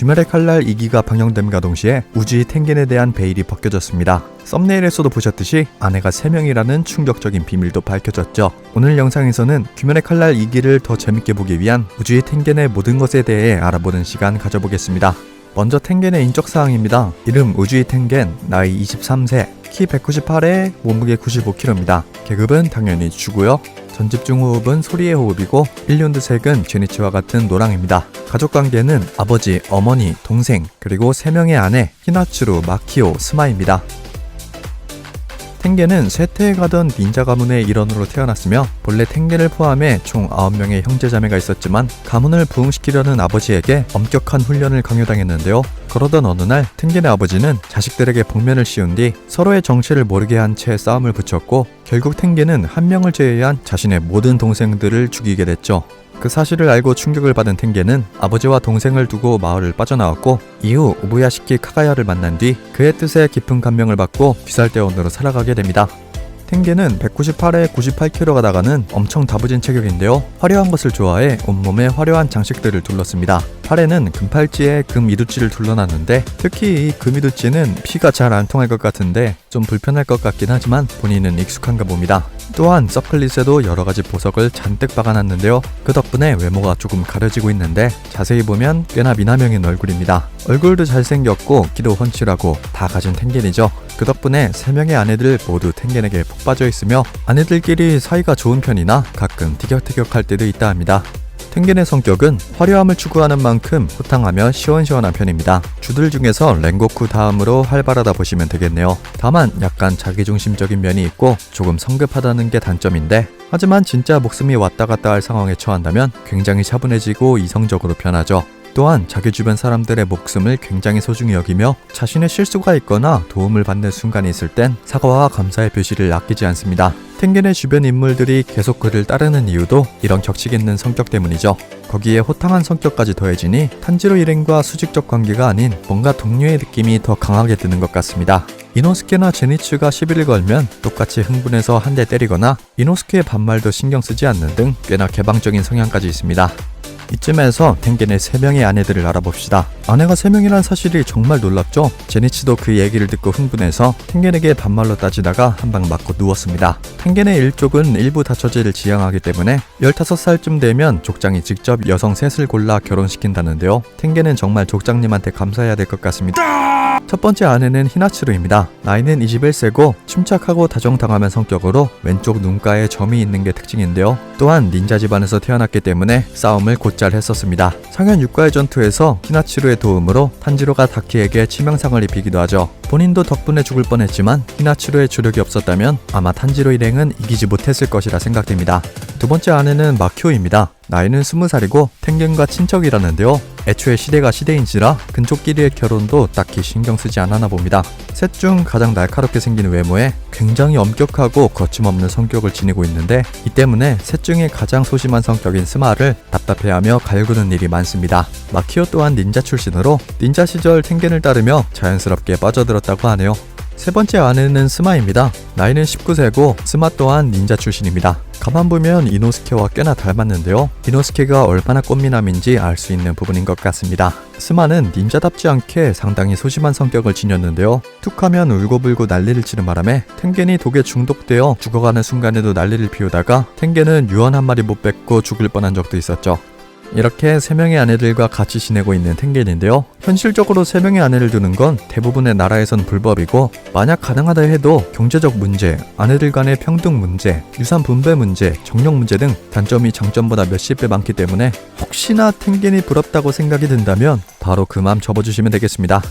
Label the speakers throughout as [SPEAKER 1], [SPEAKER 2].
[SPEAKER 1] 귀멸의 칼날 2기가 방영됨과 동시에 우주의 텐겐에 대한 베일이 벗겨졌습니다. 썸네일에서도 보셨듯이 아내가 3명이라는 충격적인 비밀도 밝혀졌죠. 오늘 영상에서는 귀멸의 칼날 2기를 더 재밌게 보기 위한 우주의 텐겐의 모든 것에 대해 알아보는 시간 가져보겠습니다. 먼저 텐겐의 인적사항입니다. 이름 우주의 텐겐, 나이 23세, 키 198에 몸무게 95kg입니다. 계급은 당연히 주고요. 전집중 호흡은 소리의 호흡이고 일륜드 색은 제니츠와 같은 노랑입니다. 가족관계는 아버지, 어머니, 동생, 그리고 3명의 아내 히나츠루, 마키오, 스마입니다. 텐겐은 쇠퇴에 가던 닌자 가문의 일원으로 태어났으며 본래 텐겐을 포함해 총 9명의 형제자매가 있었지만 가문을 부흥시키려는 아버지에게 엄격한 훈련을 강요당했는데요. 그러던 어느 날 텐겐의 아버지는 자식들에게 복면을 씌운 뒤 서로의 정체를 모르게 한 채 싸움을 붙였고 결국 텐겐은 한 명을 제외한 자신의 모든 동생들을 죽이게 됐죠. 그 사실을 알고 충격을 받은 텐겐은 아버지와 동생을 두고 마을을 빠져나왔고 이후 오부야시키 카가야를 만난 뒤 그의 뜻에 깊은 감명을 받고 귀살대원으로 살아가게 됩니다. 텐겐은 198에 98kg가 나가는 엄청 다부진 체격인데요. 화려한 것을 좋아해 온몸에 화려한 장식들을 둘렀습니다. 팔에는 금팔찌에 금이두찌를 둘러놨는데 특히 이 금이두찌는 피가 잘 안 통할 것 같은데 좀 불편할 것 같긴 하지만 본인은 익숙한가 봅니다. 또한 서클릿에도 여러가지 보석을 잔뜩 박아놨는데요. 그 덕분에 외모가 조금 가려지고 있는데 자세히 보면 꽤나 미남형인 얼굴입니다. 얼굴도 잘생겼고 키도 훤칠하고 다 가진 텐겐이죠. 그 덕분에 3명의 아내들 모두 텐겐에게 푹 빠져있으며 아내들끼리 사이가 좋은 편이나 가끔 티격태격할 때도 있다 합니다. 텐겐의 성격은 화려함을 추구하는 만큼 호탕하며 시원시원한 편입니다. 주들 중에서 랭고쿠 다음으로 활발하다 보시면 되겠네요. 다만 약간 자기중심적인 면이 있고 조금 성급하다는 게 단점인데 하지만 진짜 목숨이 왔다 갔다 할 상황에 처한다면 굉장히 차분해지고 이성적으로 변하죠. 또한 자기 주변 사람들의 목숨을 굉장히 소중히 여기며 자신의 실수가 있거나 도움을 받는 순간이 있을 땐 사과와 감사의 표시를 아끼지 않습니다. 텐겐의 주변 인물들이 계속 그를 따르는 이유도 이런 격식 있는 성격 때문이죠. 거기에 호탕한 성격까지 더해지니 탄지로 일행과 수직적 관계가 아닌 뭔가 동료의 느낌이 더 강하게 드는 것 같습니다. 이노스케나 제니츠가 시비를 걸면 똑같이 흥분해서 한 대 때리거나 이노스케의 반말도 신경 쓰지 않는 등 꽤나 개방적인 성향까지 있습니다. 이쯤에서 텐겐의 3명의 아내들을 알아봅시다. 아내가 3명이란 사실이 정말 놀랍죠? 제니츠도 그 얘기를 듣고 흥분해서 텐겐에게 반말로 따지다가 한 방 맞고 누웠습니다. 텐겐의 일족은 일부 다처제를 지향하기 때문에 15살쯤 되면 족장이 직접 여성 셋을 골라 결혼시킨다는데요. 텐겐은 정말 족장님한테 감사해야 될 것 같습니다. 첫 번째 아내는 히나츠루입니다. 나이는 21세고 침착하고 다정당하면 성격으로 왼쪽 눈가에 점이 있는 게 특징인데요. 또한 닌자 집안에서 태어났기 때문에 싸움을 곧잘 했었습니다. 상현 육가의 전투에서 히나츠루의 도움으로 탄지로가 다키에게 치명상을 입히기도 하죠. 본인도 덕분에 죽을 뻔했지만 히나츠루의 주력이 없었다면 아마 탄지로 일행은 이기지 못했을 것이라 생각됩니다. 두 번째 아내는 마키오입니다. 나이는 20살이고 텐겐과 친척이라는데요. 애초에 시대가 시대인지라 근족끼리의 결혼도 딱히 신경 쓰지 않았나 봅니다. 셋 중 가장 날카롭게 생긴 외모에 굉장히 엄격하고 거침없는 성격을 지니고 있는데 이 때문에 셋 중에 가장 소심한 성격인 스마를 답답해하며 갈구는 일이 많습니다. 마키오 또한 닌자 출신으로 닌자 시절 텐겐을 따르며 자연스럽게 빠져들었다고 하네요. 세 번째 아내는 스마입니다. 나이는 19세고 스마 또한 닌자 출신입니다. 가만 보면 이노스케와 꽤나 닮았는데요. 이노스케가 얼마나 꽃미남인지 알 수 있는 부분인 것 같습니다. 스마는 닌자답지 않게 상당히 소심한 성격을 지녔는데요. 툭하면 울고불고 난리를 치는 바람에 텐겐이 독에 중독되어 죽어가는 순간에도 난리를 피우다가 텐겐은 유언 한 마리 못 뱉고 죽을 뻔한 적도 있었죠. 이렇게 3명의 아내들과 같이 지내고 있는 텐겐인데요. 현실적으로 3명의 아내를 두는 건 대부분의 나라에선 불법이고 만약 가능하다 해도 경제적 문제, 아내들 간의 평등 문제, 유산 분배 문제, 정력 문제 등 단점이 장점보다 몇십 배 많기 때문에 혹시나 텐겐이 부럽다고 생각이 든다면 바로 그 맘 접어주시면 되겠습니다.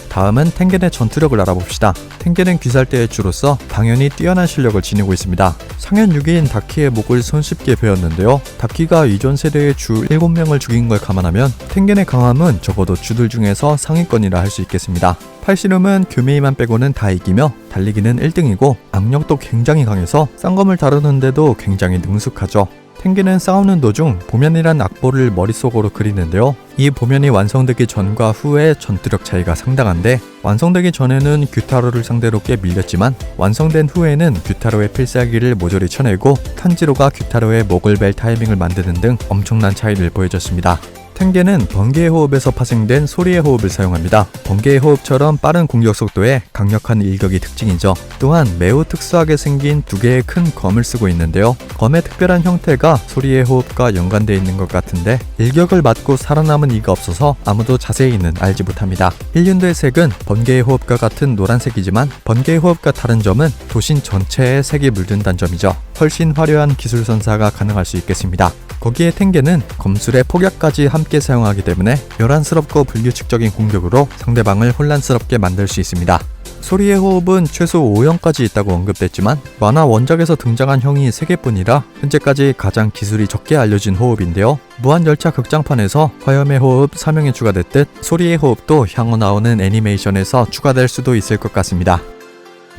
[SPEAKER 1] 다음은 텐겐의 전투력을 알아봅시다. 텐겐은 귀살대의 주로서 당연히 뛰어난 실력을 지니고 있습니다. 상현 6기인 다키의 목을 손쉽게 베었는데요. 다키가 이전 세대의 주 7명을 죽인 걸 감안하면 텐겐의 강함은 적어도 주들 중에서 상위권이라 할 수 있겠습니다. 팔씨름은 규메이만 빼고는 다 이기며 달리기는 1등이고 악력도 굉장히 강해서 쌍검을 다루는데도 굉장히 능숙하죠. 텐겐은 싸우는 도중 보면이란 악보를 머릿속으로 그리는데요. 이 보면이 완성되기 전과 후의 전투력 차이가 상당한데 완성되기 전에는 규타로를 상대로 꽤 밀렸지만 완성된 후에는 규타로의 필살기를 모조리 쳐내고 탄지로가 규타로의 목을 벨 타이밍을 만드는 등 엄청난 차이를 보여줬습니다. 텐게는 번개의 호흡에서 파생된 소리의 호흡을 사용합니다. 번개의 호흡처럼 빠른 공격 속도에 강력한 일격이 특징이죠. 또한 매우 특수하게 생긴 두 개의 큰 검을 쓰고 있는데요. 검의 특별한 형태가 소리의 호흡과 연관되어 있는 것 같은데 일격을 맞고 살아남은 이가 없어서 아무도 자세히는 알지 못합니다. 힐륜드의 색은 번개의 호흡과 같은 노란색이지만 번개의 호흡과 다른 점은 도신 전체에 색이 물든다는 점이죠. 훨씬 화려한 기술 선사가 가능할 수 있겠습니다. 거기에 텐게는 검술의 폭약까지 함께 사용하기 때문에 요란스럽고 불규칙적인 공격으로 상대방을 혼란스럽게 만들 수 있습니다. 소리의 호흡은 최소 5형까지 있다고 언급됐지만 만화 원작에서 등장한 형이 3개뿐이라 현재까지 가장 기술이 적게 알려진 호흡인데요. 무한열차 극장판에서 화염의 호흡 3형이 추가됐듯 소리의 호흡도 향후 나오는 애니메이션에서 추가될 수도 있을 것 같습니다.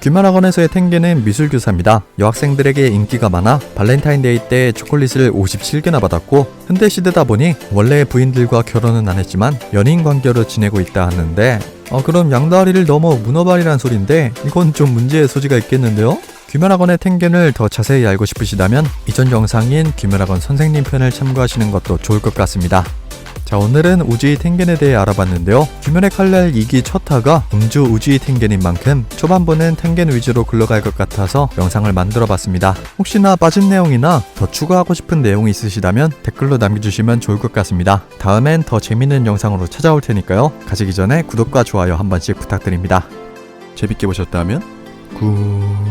[SPEAKER 1] 귀멸학원에서의 텐게는 미술교사입니다. 여학생들에게 인기가 많아 발렌타인데이 때 초콜릿을 57개나 받았고 현대시대다 보니 원래 부인들과 결혼은 안 했지만 연인 관계로 지내고 있다 하는데 그럼 양다리를 넘어 문어발이란 소린데 이건 좀 문제의 소지가 있겠는데요? 귀멸학원의 텐겐을 더 자세히 알고 싶으시다면 이전 영상인 귀멸학원 선생님 편을 참고하시는 것도 좋을 것 같습니다. 자, 오늘은 우주이 텐겐에 대해 알아봤는데요. 귀멸의 칼날 2기 첫 화가 음주 우주이 텐겐인 만큼 초반부는 텐겐 위주로 굴러갈 것 같아서 영상을 만들어 봤습니다. 혹시나 빠진 내용이나 더 추가하고 싶은 내용이 있으시다면 댓글로 남겨주시면 좋을 것 같습니다. 다음엔 더 재밌는 영상으로 찾아올 테니까요. 가시기 전에 구독과 좋아요 한 번씩 부탁드립니다. 재밌게 보셨다면 굿